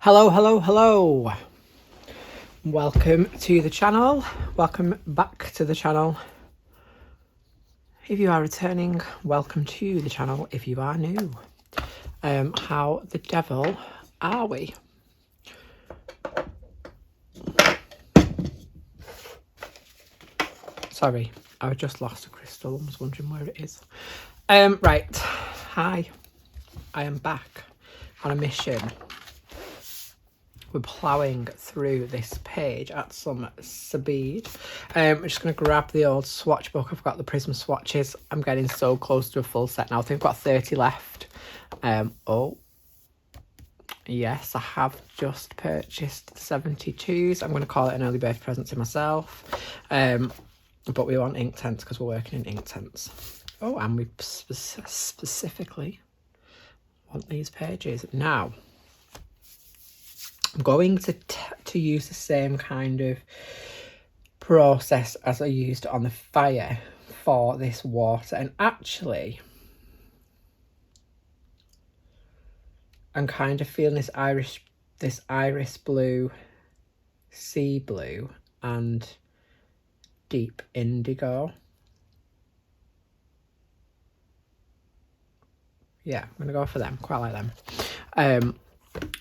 Hello, hello, hello. Welcome to the channel. Welcome back to the channel. If you are returning, welcome to the channel. If you are new, how the devil are we? Sorry, I just lost a crystal. I was wondering where it is. Right. Hi. I am back on a mission. We're ploughing through this page at some speed. I'm just going to grab the old swatch book. I've got the Prism swatches. I'm getting so close to a full set now. I think I've got 30 left. Oh, yes, I have just purchased 72s. I'm going to call it an early birthday present to myself. But we want inktense because we're working in inktense. Oh, and we specifically want these pages. Now, I'm going to use the same kind of process as I used on the fire for this water, and actually I'm kind of feeling this iris blue, sea blue and deep indigo. Yeah, I'm gonna go for them. Quite like them.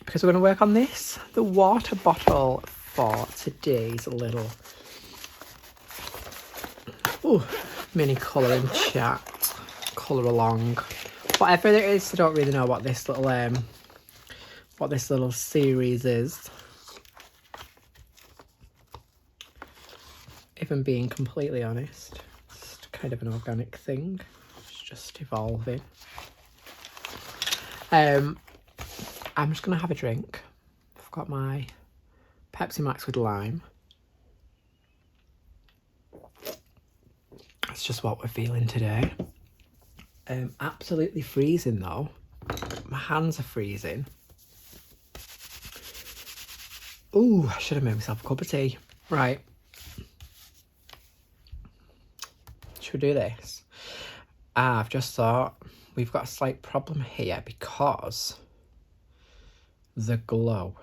Because we're going to work on this, the water bottle for today's little mini colouring chat, colour along, whatever it is. I don't really know what this little series is, if I'm being completely honest. It's kind of an organic thing. It's just evolving. I'm just going to have a drink. I've got my Pepsi Max with lime. That's just what we're feeling today. Absolutely freezing though. My hands are freezing. Ooh, I should have made myself a cup of tea. Right. Should we do this? I've just thought we've got a slight problem here because the glow.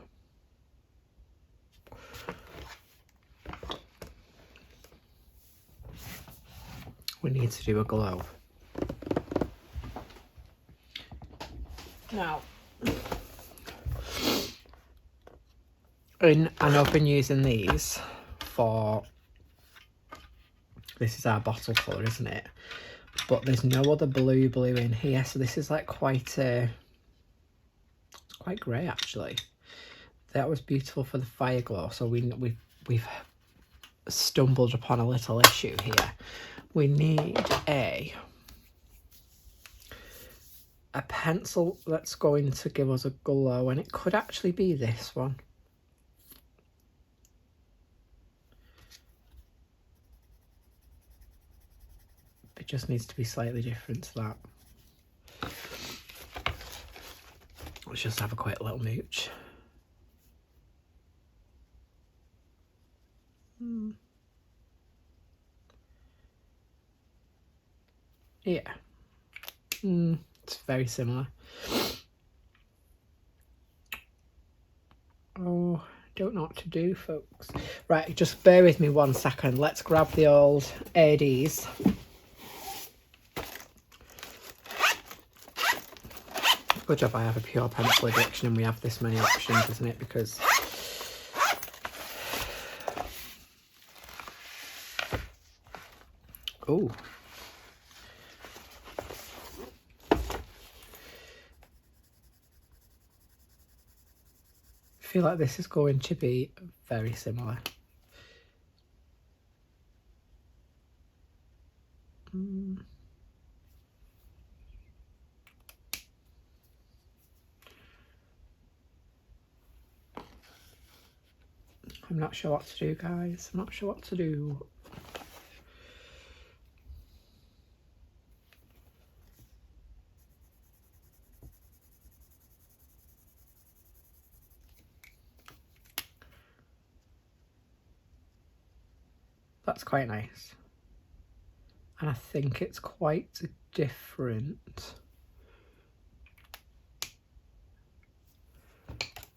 We need to do a glow. Now, I know I've been using these for, this is our bottle colour, isn't it? But there's no other blue in here, so this is like quite it's quite grey actually. That was beautiful for the fire glow, so we've stumbled upon a little issue here. We need a pencil that's going to give us a glow, and it could actually be this one. It just needs to be slightly different to that. Let's just have a quick little mooch. Yeah. It's very similar. Oh, don't know what to do, folks. Right, just bear with me 1 second. Let's grab the old ADs. Good job I have a pure pencil addiction and we have this many options, isn't it? Because oh, I feel like this is going to be very similar. I'm not sure what to do, guys. I'm not sure what to do. That's quite nice. And I think it's quite different.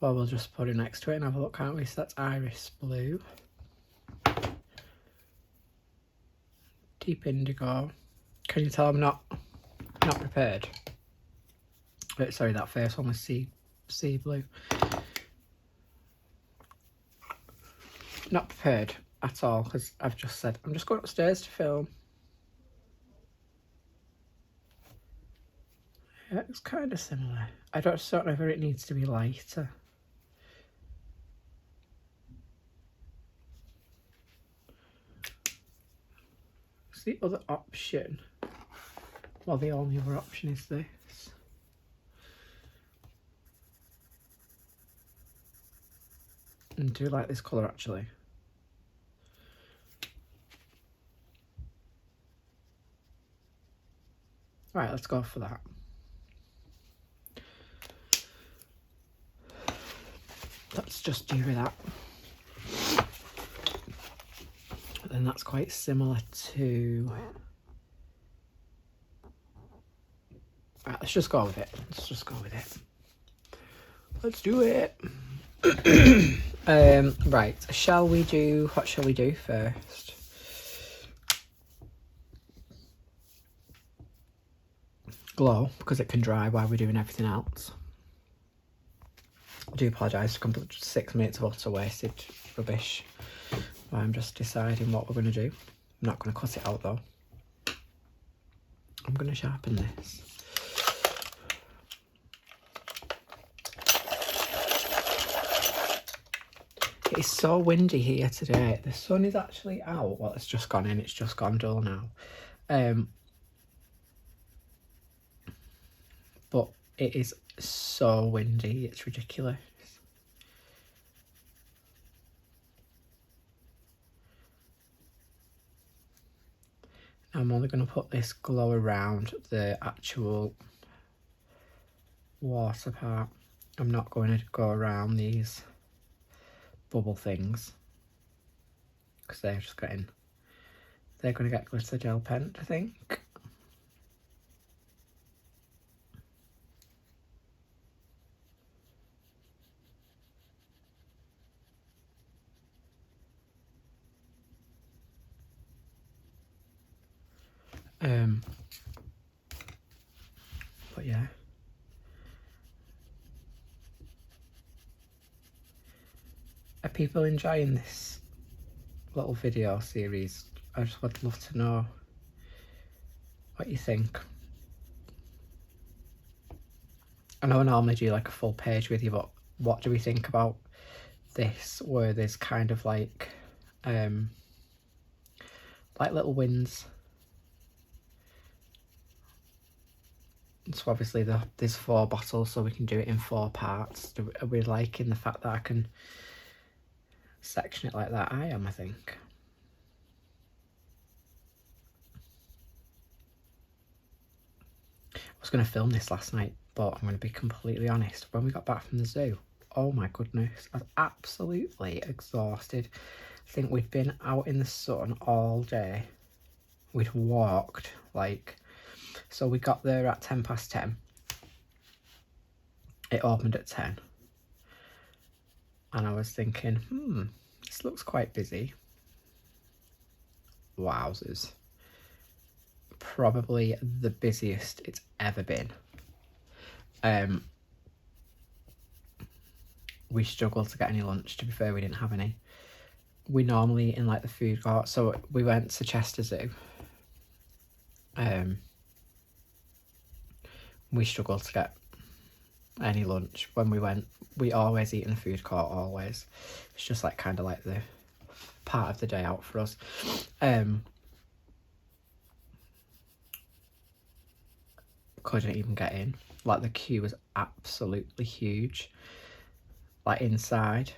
Well, we'll just put it next to it and have a look, can't we? So that's iris blue. Deep indigo. Can you tell I'm not prepared? Sorry, that first one was sea blue. Not prepared at all, because I've just said I'm just going upstairs to film. Yeah, it's kind of similar. I just don't know whether it needs to be lighter. It's the other option. Well, the only other option is this. And I do like this colour actually. Right, let's go for that. Let's just do with that. And that's quite similar to... Right, let's just go with it. Let's just go with it. Let's do it. Right, shall we do... What shall we do first? Glow, because it can dry while we're doing everything else. I do apologise for 6 minutes of utter wasted rubbish. I'm just deciding what we're going to do. I'm not going to cut it out though. I'm going to sharpen this. It's so windy here today. The sun is actually out. Well, it's just gone in. It's just gone dull now. But it is so windy. It's ridiculous. I'm only going to put this glow around the actual water part. I'm not going to go around these bubble things because they're just getting... They're going to get glitter gel pent, I think. But yeah. Are people enjoying this little video series? I just would love to know what you think. I know I normally do like a full page with you, but what do we think about this, where there's kind of like little wins? So obviously there's 4 bottles, so we can do it in 4 parts. Are we liking the fact that I can section it like that? I am, I think. I was going to film this last night, but I'm going to be completely honest. When we got back from the zoo, oh my goodness, I was absolutely exhausted. I think we'd been out in the sun all day. We'd walked, like... So we got there at 10:10. It opened at 10. And I was thinking, this looks quite busy. Wowzers. Probably the busiest it's ever been. We struggled to get any lunch, to be fair, we didn't have any. We normally eat in like the food court, so we went to Chester Zoo. We struggled to get any lunch when we went. We always eat in the food court, always. It's just like kind of like the part of the day out for us. Couldn't even get in. Like the queue was absolutely huge, like inside.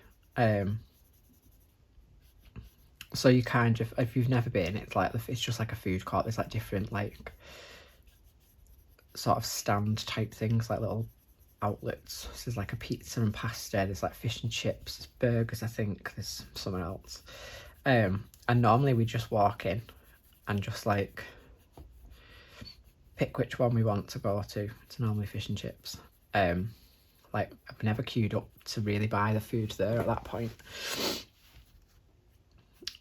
So you kind of, if you've never been, it's like it's just like a food court. There's like different like sort of stand type things, like little outlets. So there's like a pizza and pasta, there's like fish and chips, there's burgers, I think there's something else. And normally we just walk in and just like pick which one we want to go to. It's normally fish and chips. like I've never queued up to really buy the food there at that point.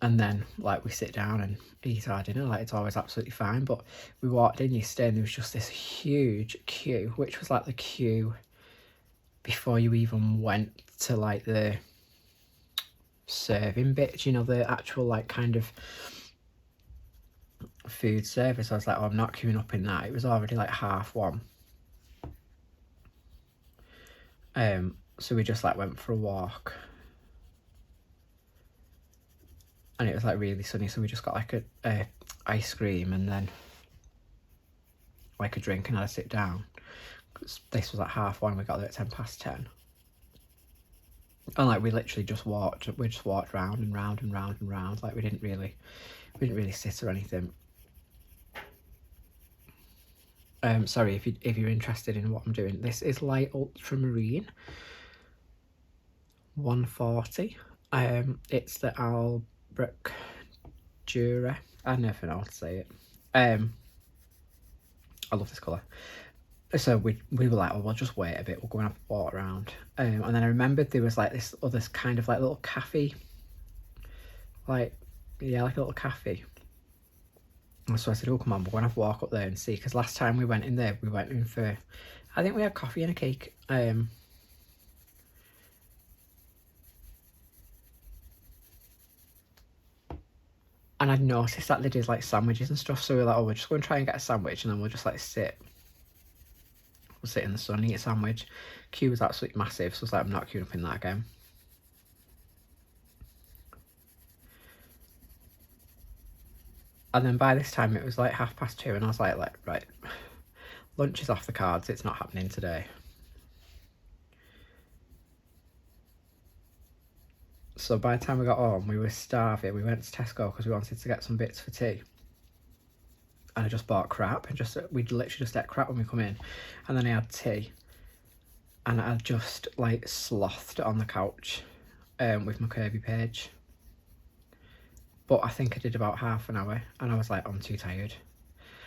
And then like we sit down and eat our dinner, like it's always absolutely fine. But we walked in yesterday and there was just this huge queue, which was like the queue before you even went to like the serving bit, you know, the actual like kind of food service. I was like, oh, I'm not queuing up in that. It was already like 1:30. So we just like went for a walk. And it was like really sunny, so we just got like a ice cream and then like a drink and had a sit down. This was at 1:30, we got there at 10:10. And like we literally just walked round and round and round and round. Like we didn't really sit or anything. Sorry if you're interested in what I'm doing. This is light ultramarine 140. It's the Albrecht Dürer. I never know how to say it. I love this colour. So we were like, oh, we'll just wait a bit, we'll go and have a walk around. And then I remembered there was like this other kind of like little cafe. Like, yeah, like a little cafe. And so I said, oh, come on, we're going to have a walk up there and see. Because last time we went in there, we went in for, I think we had coffee and a cake. And I'd noticed that they did like sandwiches and stuff. So we were like, oh, we're just going to try and get a sandwich. And then we'll just like sit in the sun and eat a sandwich. Queue was absolutely massive. So I was like, I'm not queuing up in that again. And then by this time it was like 2:30 and I was like, right, lunch is off the cards. It's not happening today. So by the time we got home, we were starving. We went to Tesco because we wanted to get some bits for tea. And I just bought crap and we'd literally just ate crap when we come in. And then I had tea. And I just like slothed on the couch with my Kirby page. But I think I did about half an hour and I was like, I'm too tired.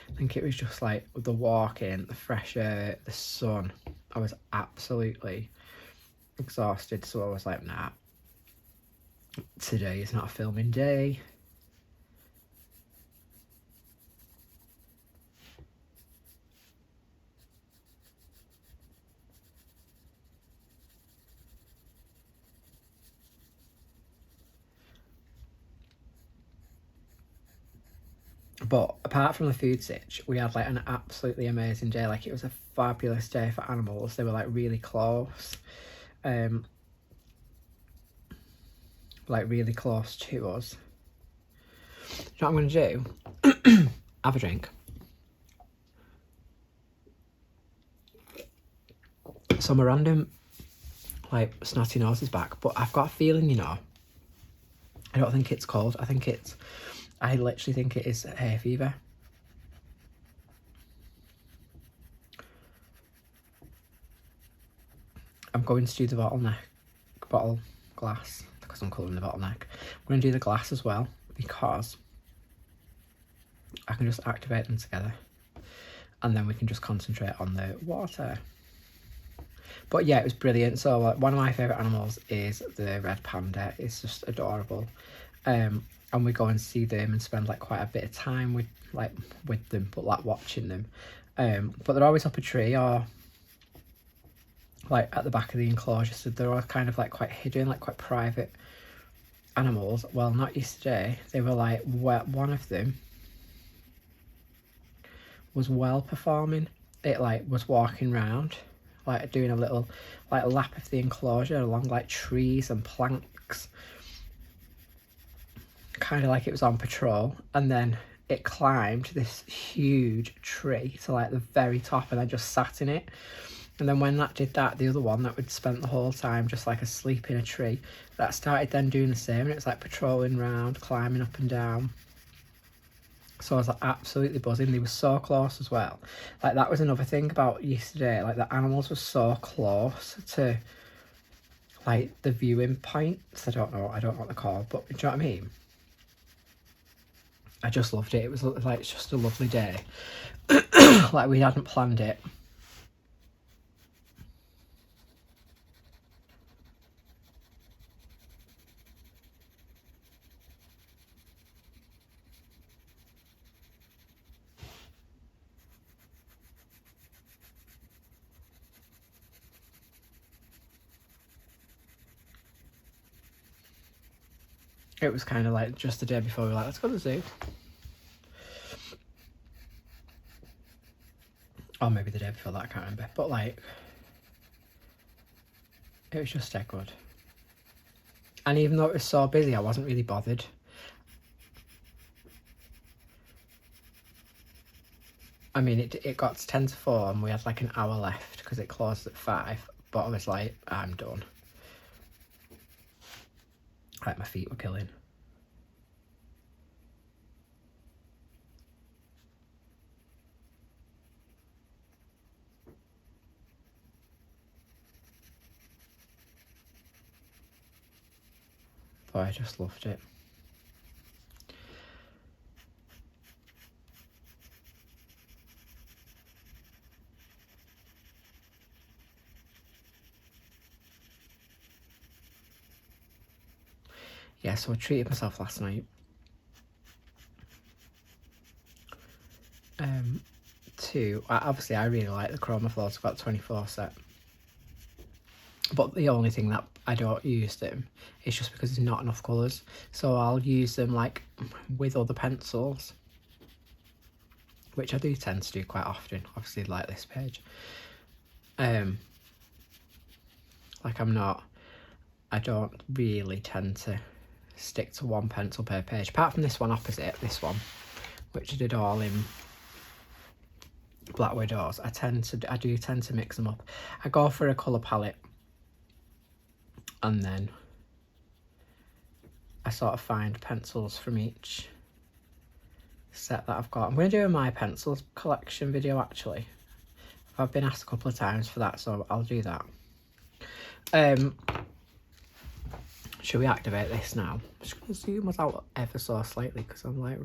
I think it was just like the walking, the fresh air, the sun. I was absolutely exhausted. So I was like, nah, today is not a filming day. But apart from the food sitch, we had like an absolutely amazing day. Like it was a fabulous day for animals. They were like really close. Like really close to us. You know what I'm going to do? Have a drink. So my random like snotty nose is back, but I've got a feeling, you know, I don't think it's cold. I literally think it is hay fever. I'm going to do the bottle glass, because I'm calling the bottleneck. I'm going to do the glass as well, because I can just activate them together. And then we can just concentrate on the water. But yeah, it was brilliant. So one of my favourite animals is the red panda. It's just adorable. And we go and see them and spend like quite a bit of time with them, but like watching them. But they're always up a tree or like at the back of the enclosure, so they're all kind of like quite hidden, like quite private animals. Well, not yesterday. They were like, one of them was well performing. It like was walking around, like doing a little like lap of the enclosure along like trees and planks, kind of like it was on patrol. And then it climbed this huge tree to like the very top and then just sat in it. And then when that did that, the other one that would spent the whole time just like asleep in a tree, that started then doing the same, and it was like patrolling around, climbing up and down. So I was like absolutely buzzing. They were so close as well. Like that was another thing about yesterday, like the animals were so close to like the viewing points. I don't know what they're called, but do you know what I mean? I just loved it. It was like just a lovely day. Like we hadn't planned it. it was kind of like just the day before we were like, let's go to the zoo. Or maybe the day before that, I can't remember. But like, it was just dead good. And even though it was so busy, I wasn't really bothered. I mean, it got to 10 to 4 and we had like an hour left because it closed at 5. But I was like, I'm done. Like, my feet were killing. But I just loved it. Yeah, so I treated myself last night. Obviously I really like the Chroma Flow. It's got 24 set. But the only thing that I don't use them is just because there's not enough colours. So I'll use them like with other pencils, which I do tend to do quite often, obviously like this page. Like I don't really tend to stick to one pencil per page, apart from this one opposite, this one, which I did all in Black Widows. I do tend to mix them up. I go for a colour palette and then I sort of find pencils from each set that I've got. I'm going to do a My Pencils collection video actually. I've been asked a couple of times for that, so I'll do that. Should we activate this now? I'm just going to zoom us out ever so slightly because I'm like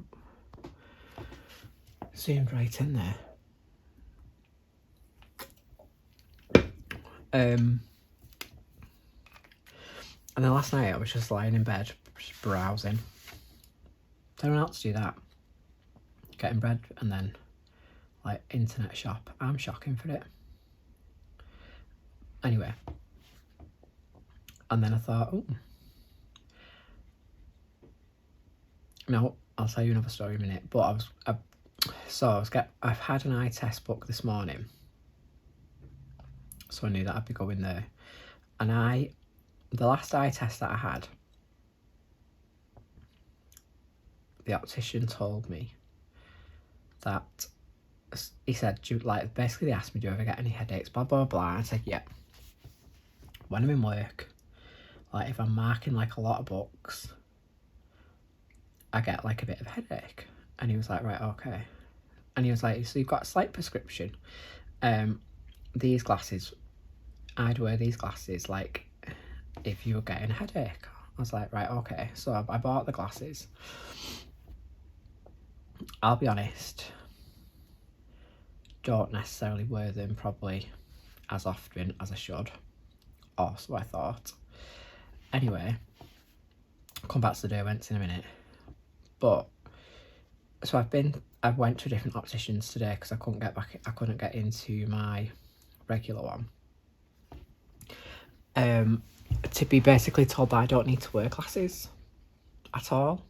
zoomed right in there. And then last night I was just lying in bed, just browsing. Don't know how to do that. Getting bread and then like internet shop. I'm shocking for it. Anyway. And then I thought, oh. No, I'll tell you another story in a minute. But I've had an eye test book this morning. So I knew that I'd be going there. And the last eye test that I had, the optician told me that, he said, basically they asked me, do you ever get any headaches, blah, blah, blah. And I said, yeah. When I'm in work, like if I'm marking like a lot of books, I get like a bit of a headache. And he was like, right, okay. And he was like, so you've got a slight prescription. These glasses, I'd wear these glasses like if you were getting a headache. I was like, right, okay. So I bought the glasses. I'll be honest, don't necessarily wear them probably as often as I should. Or so I thought. Anyway, I'll come back to the Derwents in a minute. But so I went to different opticians today because I couldn't get into my regular one. To be basically told that I don't need to wear glasses at all.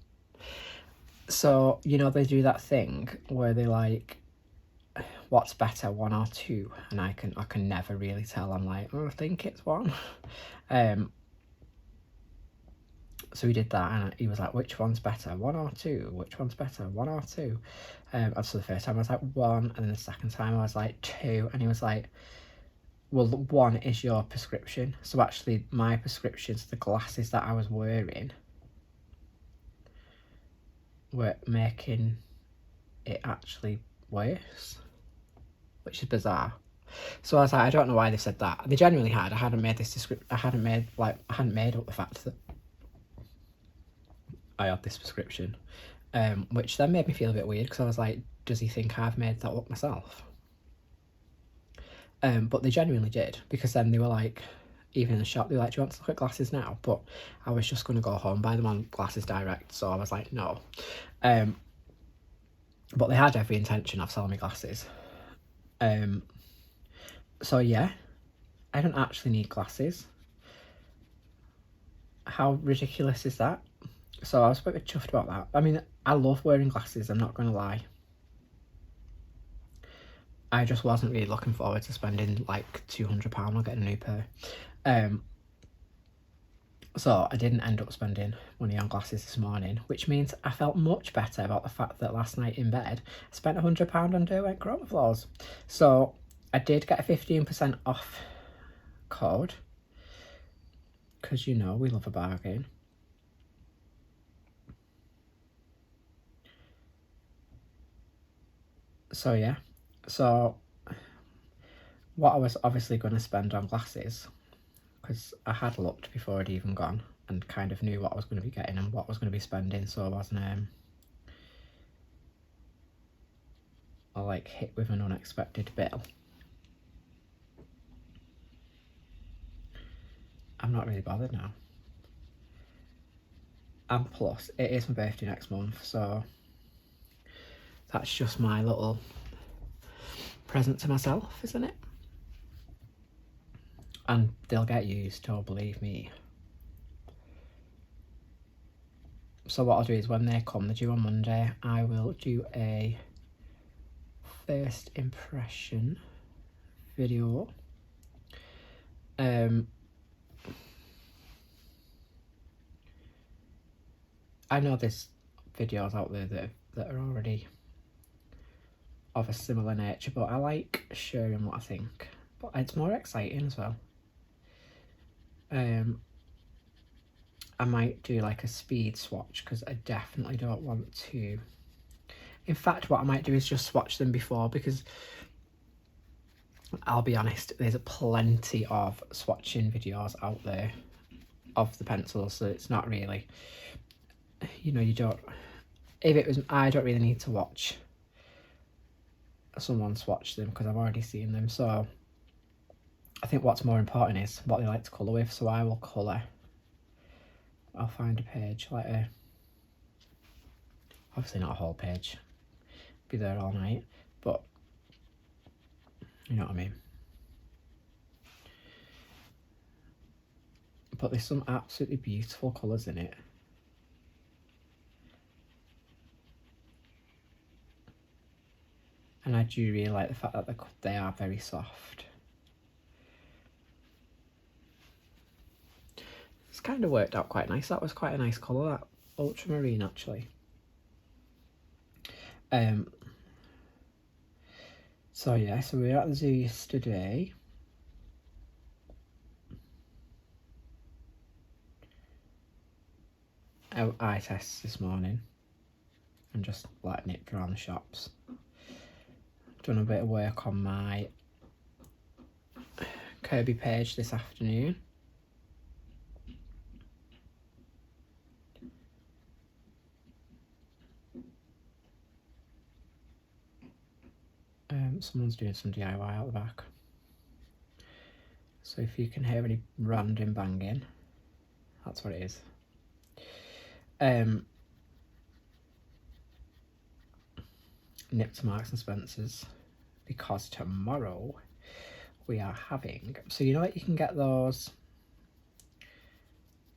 So, you know, they do that thing where they like, what's better, 1 or 2? And I can never really tell. I'm like, oh, I think it's 1. So he did that and he was like, which one's better, 1 or 2? Which one's better, 1 or 2? And so the first time I was like 1, and then the second time I was like 2, and he was like, well, 1 is your prescription. So actually my prescriptions, the glasses that I was wearing, were making it actually worse, which is bizarre. So I was like, I don't know why they said that. They genuinely had. I hadn't made up the fact that I had this prescription, which then made me feel a bit weird because I was like, does he think I've made that up myself? But they genuinely did, because then they were like, even in the shop, they were like, do you want to look at glasses now? But I was just going to go home, buy them on Glasses Direct, so I was like, no. But they had every intention of selling me glasses. So yeah, I don't actually need glasses. How ridiculous is that? So I was a bit chuffed about that. I mean, I love wearing glasses, I'm not going to lie. I just wasn't really looking forward to spending like £200 on getting a new pair. So I didn't end up spending money on glasses this morning, which means I felt much better about the fact that last night in bed I spent £100 on Derwent Chroma Floors. So I did get a 15% off code, because you know we love a bargain. So yeah, so what I was obviously going to spend on glasses, because I had looked before I'd even gone and kind of knew what I was going to be getting and what I was going to be spending, so I wasn't like hit with an unexpected bill. I'm not really bothered now. And plus, it is my birthday next month, so that's just my little present to myself, isn't it? And they'll get used, don't believe me. So what I'll do is when they come, they're due on Monday, I will do a first impression video. I know there's videos out there that are already of a similar nature, but I like sharing what I think. But it's more exciting as well. I might do like a speed swatch, because I definitely don't want to. In fact, what I might do is just swatch them before, because I'll be honest, there's plenty of swatching videos out there of the pencils, so it's not really, you know, you don't, if it was, I don't really need to watch someone swatch them, because I've already seen them. So I think what's more important is what they like to colour with, so I will colour. I'll find a page, like obviously not a whole page, be there all night, but you know what I mean. But there's some absolutely beautiful colours in it. And I do really like the fact that they are very soft. It's kind of worked out quite nice. That was quite a nice colour, that ultramarine, actually. So yeah, so we were at the zoo yesterday. Eye tests this morning and just like nipped around the shops. Done a bit of work on my Kirby page this afternoon. Someone's doing some DIY out the back. So if you can hear any random banging, that's what it is. Nip to Marks and Spencer's, because tomorrow we are having, so you know, like you can get those,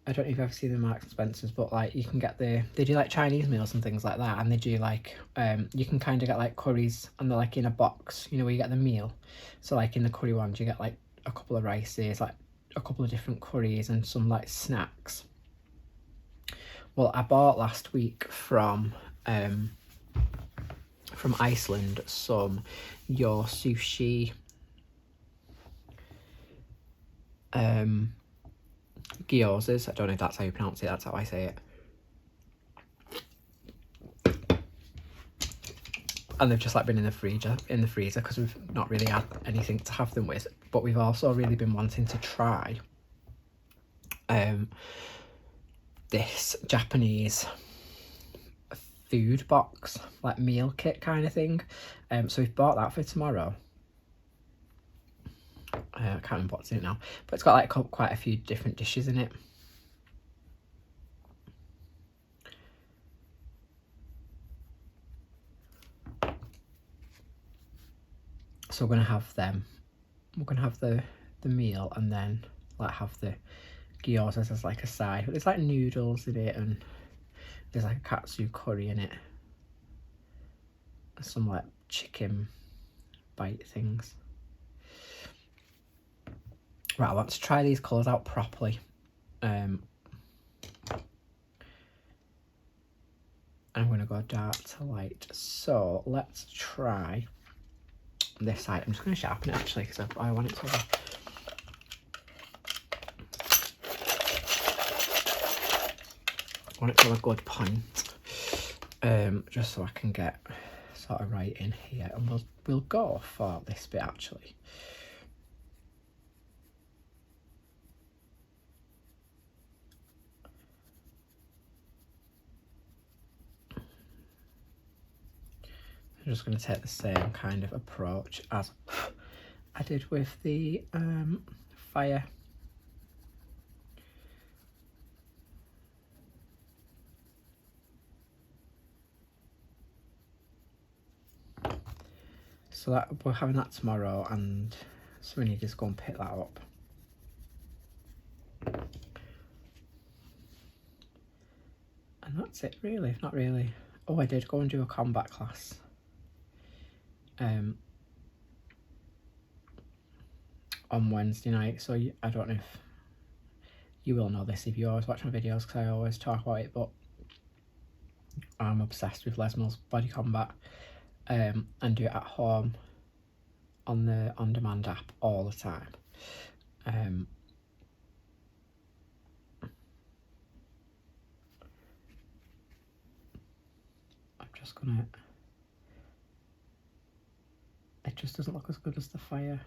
I don't know if you've ever seen the Marks and Spencer's, but like you can get they do like Chinese meals and things like that, and they do like you can kind of get like curries, and they're like in a box, you know, where you get the meal. So like in the curry ones you get like a couple of rices, like a couple of different curries, and some like snacks. Well, I bought last week from Iceland some Your Sushi gyozas. I don't know if that's how you pronounce it, that's how I say it. And they've just like been in the freezer because we've not really had anything to have them with. But we've also really been wanting to try this Japanese food box, like meal kit kind of thing. So we've bought that for tomorrow. I can't remember what's in it now, but it's got like quite a few different dishes in it. So we're gonna have them. We're gonna have the meal, and then like have the gyozas as like a side. But there's like noodles in it, and there's like a katsu curry in it. Some like chicken bite things. Right, I want to try these colours out properly. I'm going to go dark to light. So let's try this side. I'm just going to sharpen it actually because I want it to be... I want it to have a good point. Just so I can get sort of right in here. And we'll go for this bit actually. I'm just going to take the same kind of approach as I did with the fire. So that we're having that tomorrow, and so we need to just go and pick that up. And that's it really, not really. Oh, I did go and do a combat class. On Wednesday night, so I don't know if you will know this if you always watch my videos because I always talk about it, but I'm obsessed with Les Mills Body Combat and do it at home on the on-demand app all the time. I'm just gonna... It just doesn't look as good as the fire.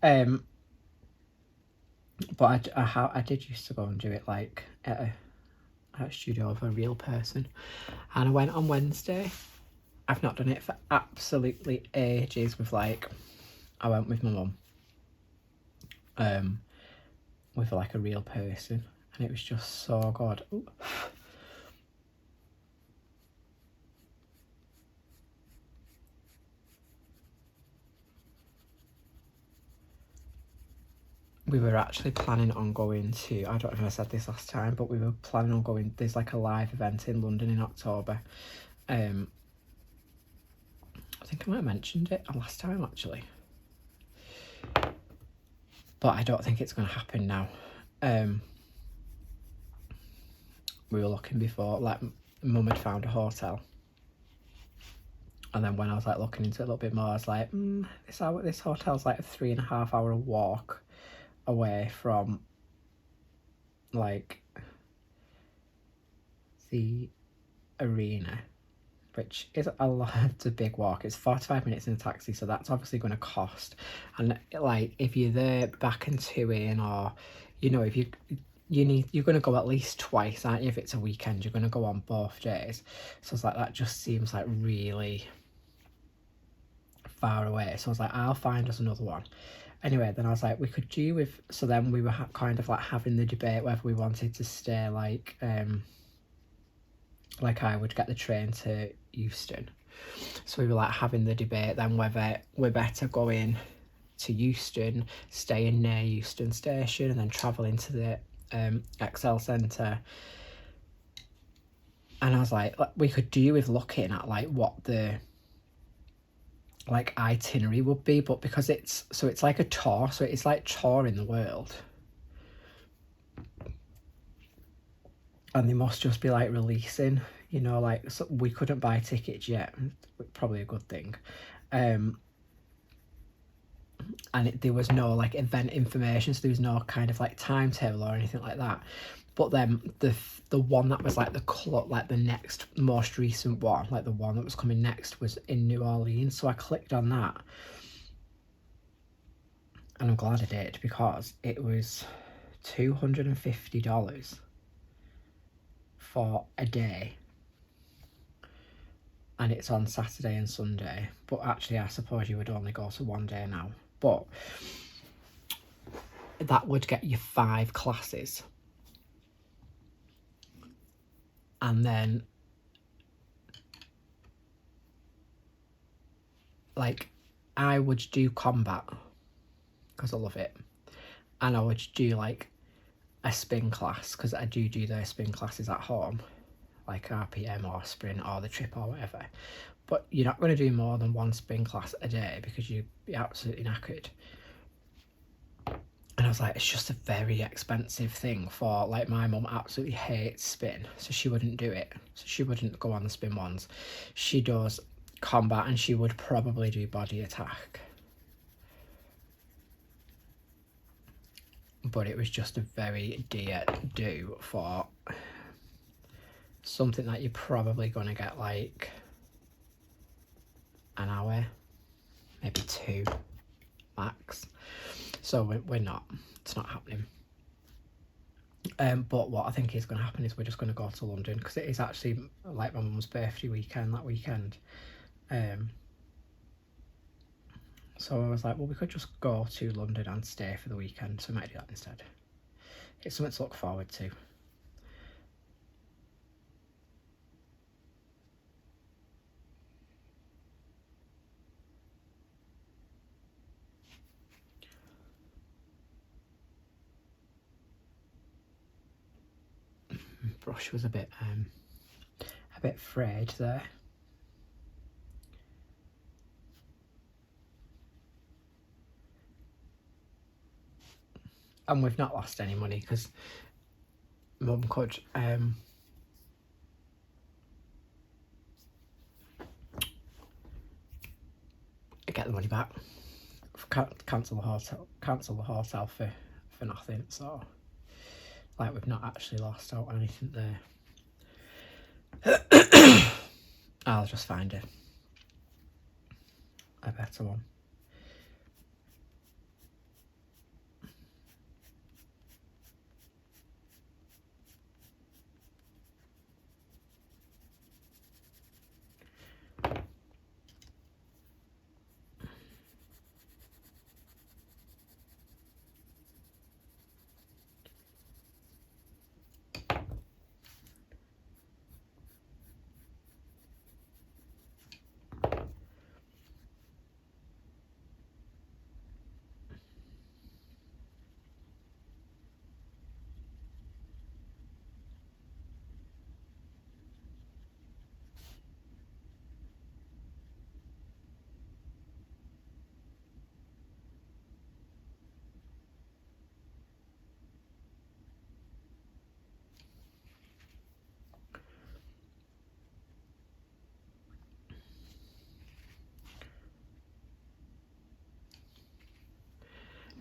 But I did used to go and do it like at a studio of a real person, and I went on Wednesday. I've not done it for absolutely ages. With like, I went with my mum, with like a real person, and it was just so good. Ooh. We were actually planning on going to, I don't know if I said this last time, but we were planning on going, there's like a live event in London in October. I think I might have mentioned it last time actually. But I don't think it's going to happen now. We were looking before, like mum had found a hotel. And then when I was like looking into it a little bit more, I was like, this hotel's like a 3.5 hour walk away from like the arena, which is a lot. It's a big walk. It's 45 minutes in a taxi, so that's obviously going to cost. And like if you're there back and to in, or you know, if you're going to go at least twice, aren't you? If it's a weekend, you're going to go on both days. So it's like that just seems like really far away. So I was like, I'll find us another one. Anyway, then I was like, we could do with, so then we were kind of like having the debate whether we wanted to stay like I would get the train to Euston. So we were like having the debate then whether we're better going to Euston, staying near Euston station, and then travelling to the Excel Centre. And I was like, we could do with looking at like what the like itinerary would be, but because it's like a tour, so it's like touring the world, and they must just be like releasing, you know, like, so we couldn't buy tickets yet, probably a good thing. And there was no like event information, so there was no kind of like timetable or anything like that. But then the one that was like the next most recent one, like the one that was coming next, was in New Orleans. So I clicked on that, and I'm glad I did, because it was $250 for a day, and it's on Saturday and Sunday. But actually, I suppose you would only go to one day now, but that would get you 5 classes. And then like I would do combat because I love it, and I would do like a spin class, because I do those spin classes at home, like RPM or sprint or the trip or whatever, but you're not going to do more than one spin class a day because you'd be absolutely knackered. And I was like, it's just a very expensive thing for, like, my mum absolutely hates spin, so she wouldn't do it. So she wouldn't go on the spin ones. She does combat, and she would probably do body attack. But it was just a very dear do for something that you're probably going to get like an hour, maybe 2 max. So we're not, it's not happening. But what I think is going to happen is we're just going to go to London, because it is actually like my mum's birthday weekend that weekend. So I was like, well, we could just go to London and stay for the weekend, so I might do that instead. It's something to look forward to. Brush was a bit frayed there. And we've not lost any money, because Mum could get the money back, cancel the hotel for nothing. So, like, we've not actually lost out on anything there. I'll just find a better one.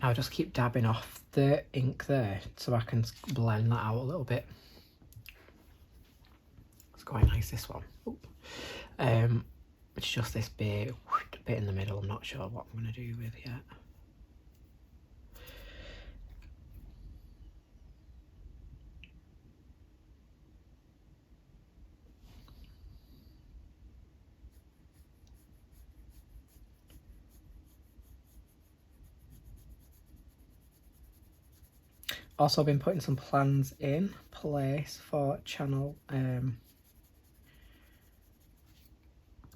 I'll just keep dabbing off the ink there so I can blend that out a little bit. It's quite nice, this one. It's just this bit in the middle. I'm not sure what I'm going to do with yet. Also been putting some plans in place for channel and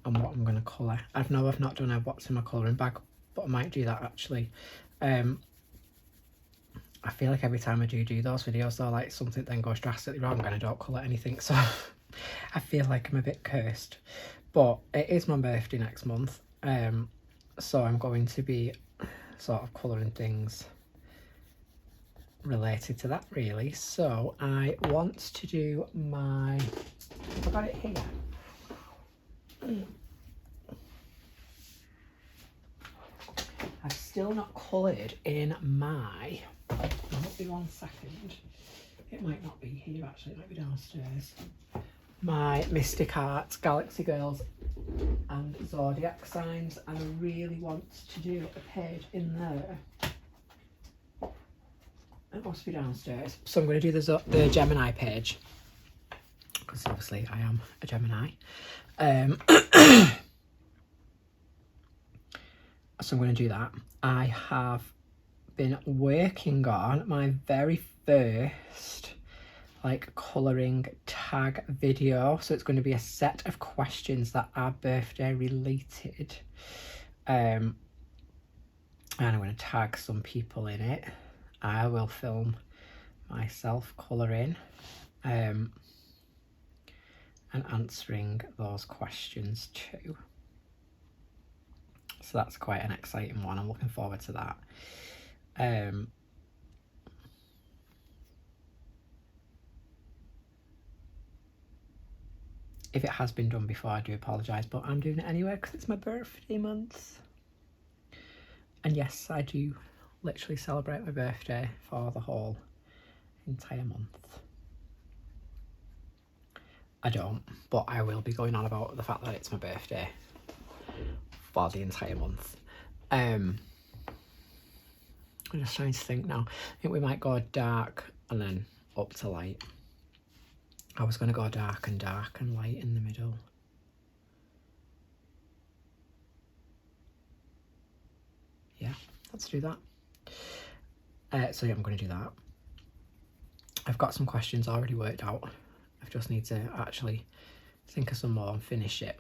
what I'm going to colour. I know I've not done what's in my colouring bag, but I might do that actually. I feel like every time I do those videos though, like, something then goes drastically wrong and I don't colour anything, so I feel like I'm a bit cursed. But it is my birthday next month, so I'm going to be sort of colouring things related to that, really. So I want to do my, I've got it here. I've still not coloured in my, might be 1 second, it might not be here actually, it might be downstairs, my Mystic Art Galaxy Girls and Zodiac signs, and I really want to do a page in there. It must be downstairs. So I'm going to do the Gemini page, because obviously I am a Gemini. So I'm going to do that. I have been working on my very first like colouring tag video. So it's going to be a set of questions that are birthday related. And I'm going to tag some people in it. I will film myself colouring and answering those questions too. So that's quite an exciting one. I'm looking forward to that. If it has been done before, I do apologise, but I'm doing it anyway because it's my birthday month. And yes, I do literally celebrate my birthday for the whole entire month. I don't, but I will be going on about the fact that it's my birthday for the entire month. I'm just trying to think now. I think we might go dark and then up to light. I was going to go dark and light in the middle. Yeah, let's do that. So yeah, I'm going to do that. I've got some questions already worked out. I just need to actually think of some more and finish it.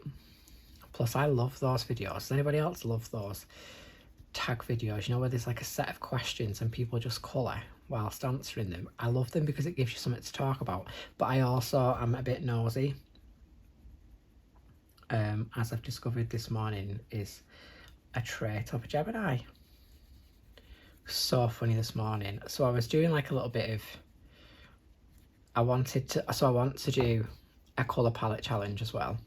Plus, I love those videos. Does anybody else love those tag videos? You know, where there's like a set of questions and people just colour whilst answering them. I love them because it gives you something to talk about. But I also am a bit nosy. As I've discovered this morning, is a trait of a Gemini. So funny this morning. So I was doing like a little bit of, I want to do a colour palette challenge as well.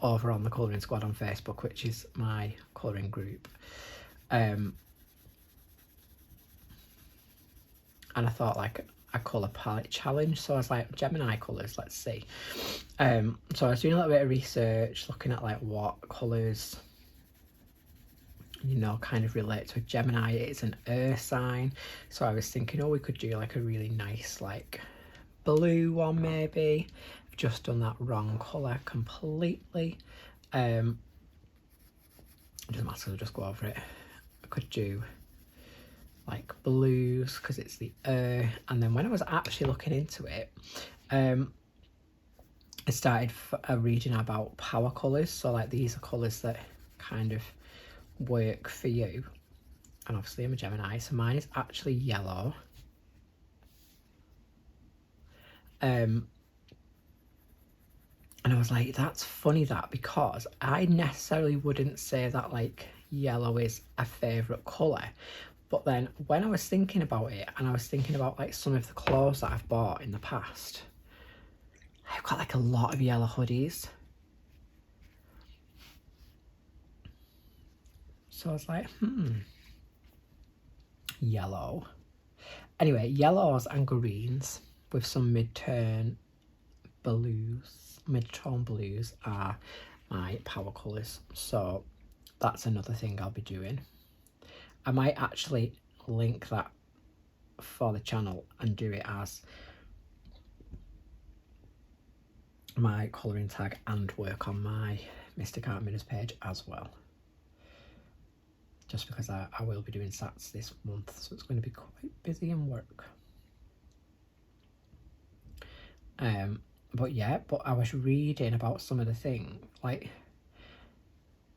Over on the Colouring Squad on Facebook, which is my colouring group. And I thought like a colour palette challenge. So I was like, Gemini colours, let's see. So I was doing a little bit of research, looking at like what colours, you know, kind of relate to a Gemini. It's an earth sign. So I was thinking, oh, we could do like a really nice like blue one maybe. I've just done that wrong colour completely. It doesn't matter, I'll just go over it. I could do like blues because it's the and then when I was actually looking into it, I started reading about power colours. So like these are colours that kind of work for you. And obviously I'm a Gemini, so mine is actually yellow. And I was like, that's funny that, because I necessarily wouldn't say that like yellow is a favourite colour. But then when I was thinking about it, and I was thinking about like some of the clothes that I've bought in the past, I've got like a lot of yellow hoodies. So I was like, yellow. Anyway, yellows and greens with some mid-tone blues are my power colours. So that's another thing I'll be doing. I might actually link that for the channel and do it as my colouring tag and work on my Mystic Art Mirrors page as well. Just because I will be doing sats this month, so it's going to be quite busy in work. But yeah, but I was reading about some of the things, like,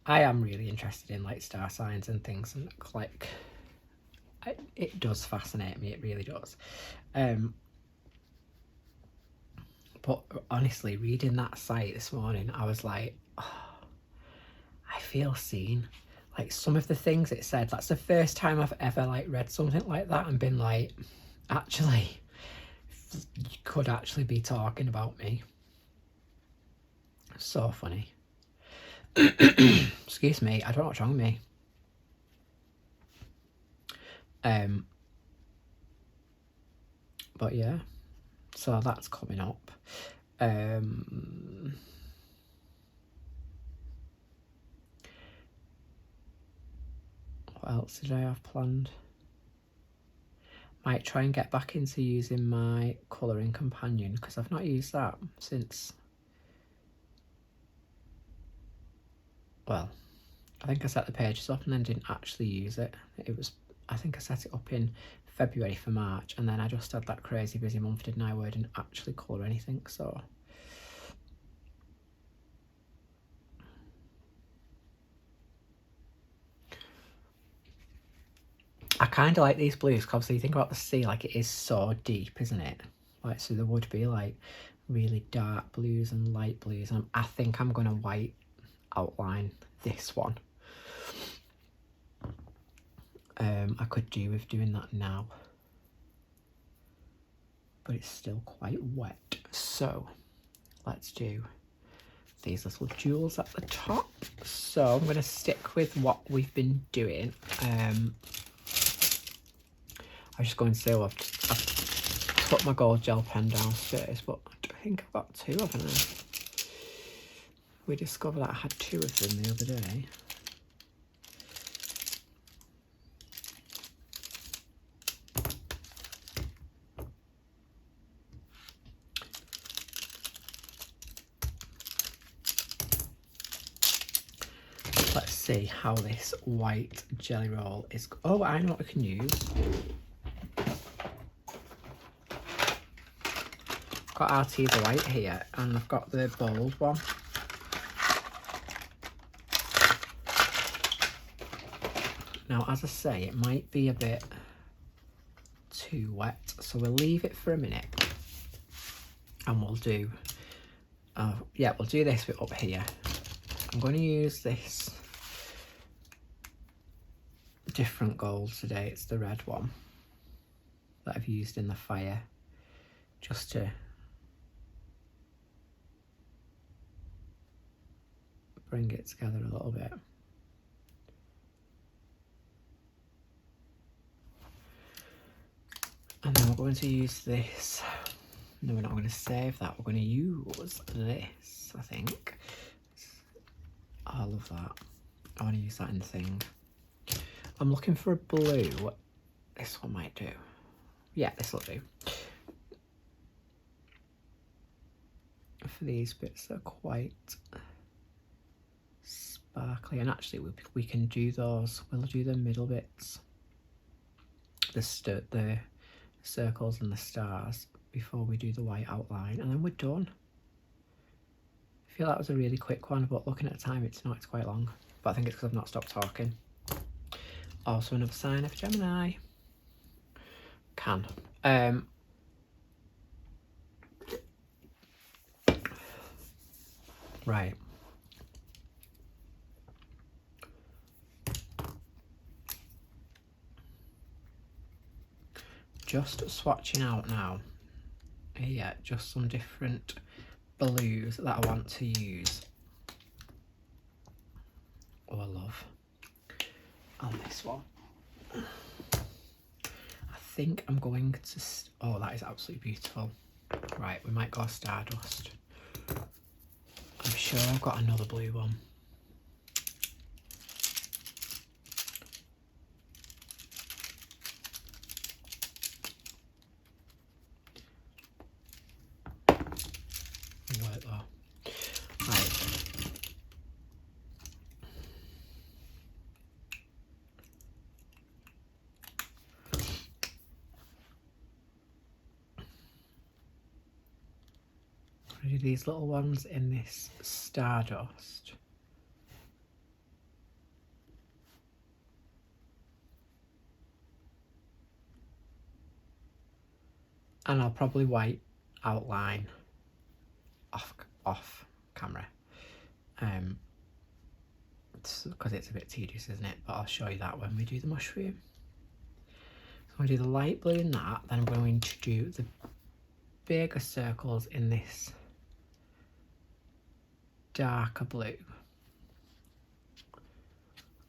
I am really interested in like star signs and things, and like, it does fascinate me, it really does. But honestly, reading that site this morning, I was like, oh, I feel seen. Like some of the things it said, that's the first time I've ever like read something like that and been like, actually, you could actually be talking about me. So funny. Excuse me, I don't know what's wrong with me. But yeah, so that's coming up. What else did I have planned? Might try and get back into using my colouring companion, because I've not used that since, well, I think I set the pages up and then didn't actually use it. It was, I think I set it up in February for March, and then I just had that crazy busy month, didn't I, where I didn't actually colour anything, so. I kind of like these blues because obviously you think about the sea, like it is so deep, isn't it? Like, so there would be like really dark blues and light blues. And I think I'm going to white outline this one. I could do with doing that now, but it's still quite wet. So let's do these little jewels at the top. So I'm going to stick with what we've been doing. I was just going to say, well, I've put my gold gel pen downstairs, but I think I've got two, haven't I? We discovered that I had two of them the other day. Let's see how this white jelly roll is. Oh, I know what we can use. Got our teaser white here, and I've got the bold one. Now, as I say, it might be a bit too wet, so we'll leave it for a minute, and we'll do. Yeah, we'll do this bit up here. I'm going to use this different gold today. It's the red one that I've used in the fire, just to bring it together a little bit. And then we're going to use this. No, we're not going to save that. We're going to use this, I think. I love that. I want to use that in the thing. I'm looking for a blue. This one might do. Yeah, this will do. For these bits that are quite sparkly. And actually, we can do those. We'll do the middle bits. The circles and the stars before we do the white outline. And then we're done. I feel that was a really quick one, but looking at the time, it's quite long. But I think it's because I've not stopped talking. Also another sign of Gemini. Can. Right. Just swatching out now. Yeah, just some different blues that I want to use. Oh, I love on this one. I think I'm going to. Oh, that is absolutely beautiful. Right, we might go Stardust. I'm sure I've got another blue one. Work though. Right. I'm gonna do these little ones in this Stardust. And I'll probably white outline off camera. Because it's a bit tedious, isn't it? But I'll show you that when we do the mushroom. So I'm going to do the light blue in that, then I'm going to do the bigger circles in this darker blue.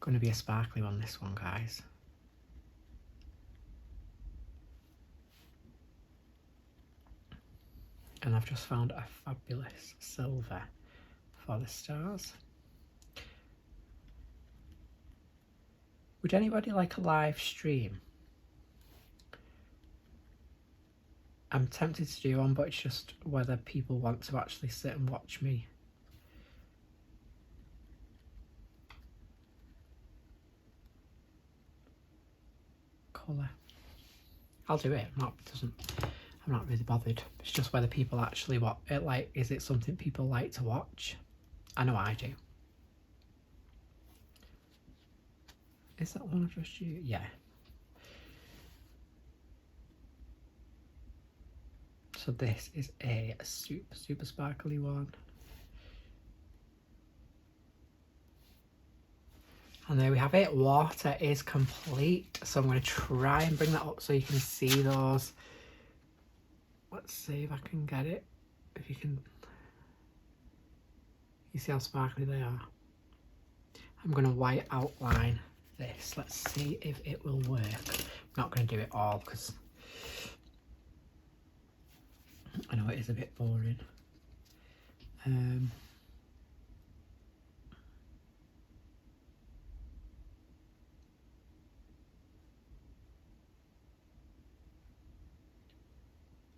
Going to be a sparkly one, this one, guys. And I've just found a fabulous silver for the stars. Would anybody like a live stream? I'm tempted to do one, but it's just whether people want to actually sit and watch me. Colour. I'll do it. I'm not really bothered. It's just whether people actually is it something people like to watch? I know I do. Is that one I just used? Yeah. So this is a super sparkly one. And there we have it. Water is complete. So I'm going to try and bring that up so you can see those. Let's see if I can get it. If you can. You see how sparkly they are? I'm going to white outline this. Let's see if it will work. I'm not going to do it all because I know it is a bit boring. I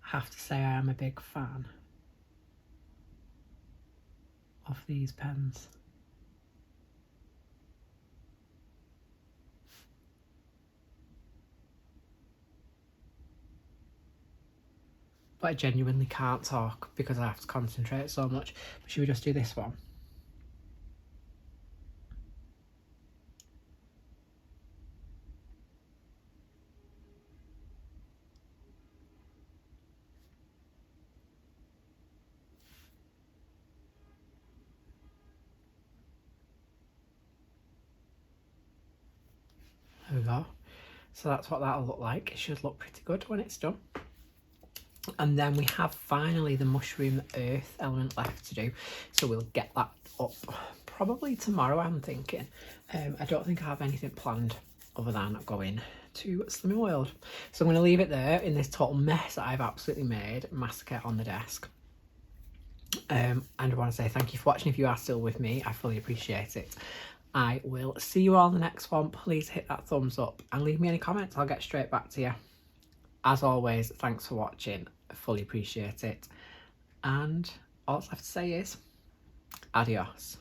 have to say I am a big fan of these pens. But I genuinely can't talk because I have to concentrate so much. But should we just do this one? There we go. So that's what that'll look like. It should look pretty good when it's done. And then we have finally the mushroom earth element left to do. So we'll get that up probably tomorrow, I'm thinking. I don't think I have anything planned other than going to Slimming World. So I'm going to leave it there in this total mess that I've absolutely made. Massacre on the desk. And I want to say thank you for watching. If you are still with me, I fully appreciate it. I will see you all in the next one. Please hit that thumbs up and leave me any comments. I'll get straight back to you. As always, thanks for watching. I fully appreciate it. And all I have to say is adios.